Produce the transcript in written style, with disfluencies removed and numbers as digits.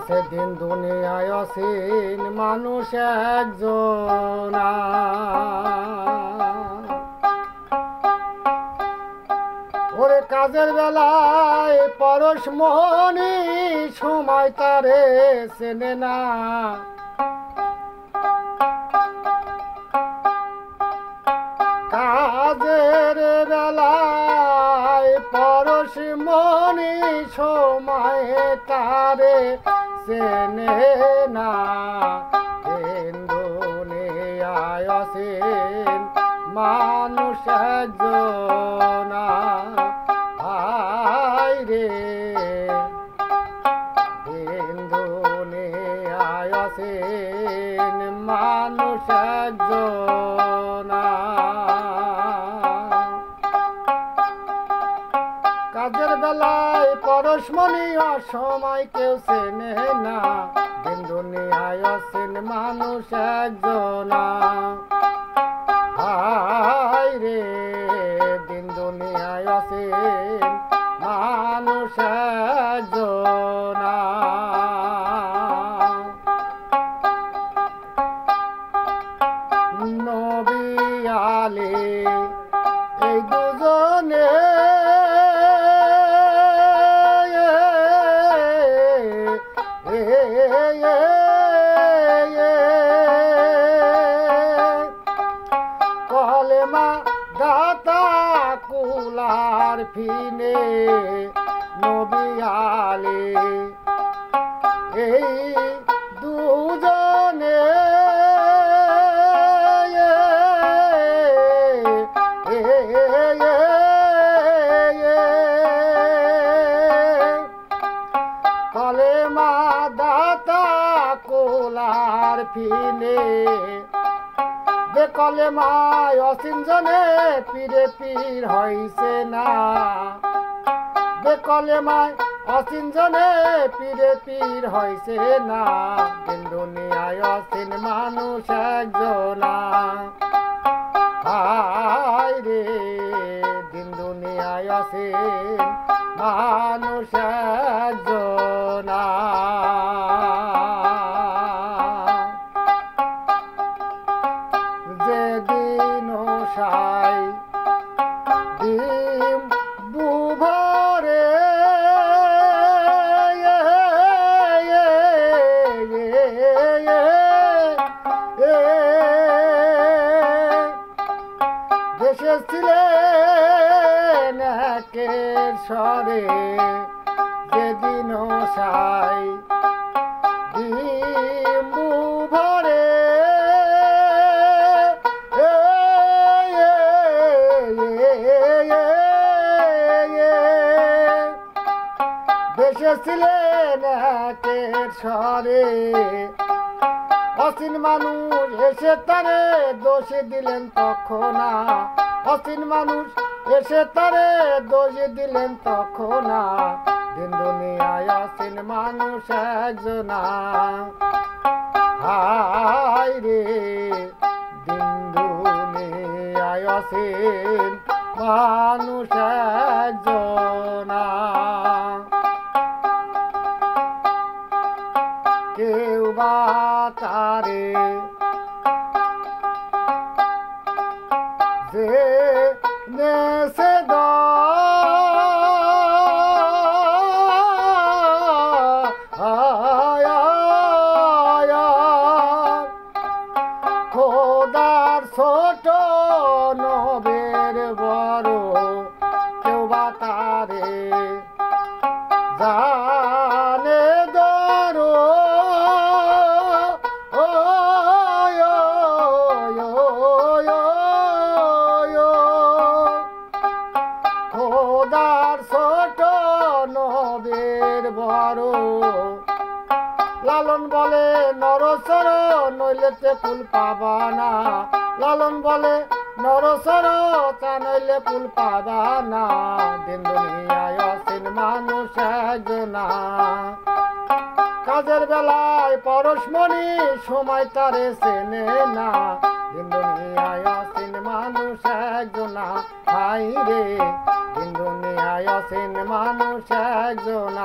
সেদিন দুনিয়ায় অসীন মানুষ একজন। ওরে কাজের বেলায় পরশমণি সময় তারে চেনে না। কাজের বেলায় পরশমণি সময় তারে চেনে না। দুনিয়ায় অসীন মানুষ একজন। হায় রে দুনিয়ায় অসীন মানুষ একজন। কাজের বেলায় পরশমণি অসময় কেউ চেনে না। দিন দুনিয়ায় অসীন মানুষ একজন। হায় রে দিন দুনিয়ায় অসীন মানুষ একজন। নবী আলী এই দুজনে কলেমা দাতা কুলার ফিনে। নবী আলী এই দুজনে কলেমা দাতা কুলার ফিনে। কলেমায় অসীন জনে পীরে পীর হইছে না। কলেমায় অসীন জনে পীরে পীর হইছে না। দিন দুনিয়ায় অসীন মানুষ একজন। হায় রে দিন দুনিয়ায় অসীন মানুষ একজন। যেদিন সাই ডিম বুভরে দেশে ছিলেন একের স্বরে। যেদিন সাই ডিম বুভরে দেশে ছিলেন একের স্বরে। অসীন মানুষ এসে তারে দোষে দিলেন তখন। অসীন মানুষ এসে তারে দোষে দিলেন তখন। দিন দুনিয়ায় অসীন মানুষ একজন। হায় রে দিন দুনিয়ায় অসীন মানুষ একজন। কেউ বা তারে যে নেছে খোদার ছোট নবের বড়। কেউ বা তারে জানে দরো খোদার ছোট নবের বড়। লালন বলে নরসর নইলেতে কুল পাবা না। লালন বলে নরসর তা নইলে কুল পাবা না। দিন দুনিয়ায় অসীন মানুষ একজন। কাজের বেলায় পরশমণি সময় তারে চেনে না। দিন দুনিয়ায় অসীন মানুষ একজন। হায় রে দিন দুনিয়ায় অসীন মানুষ একজন।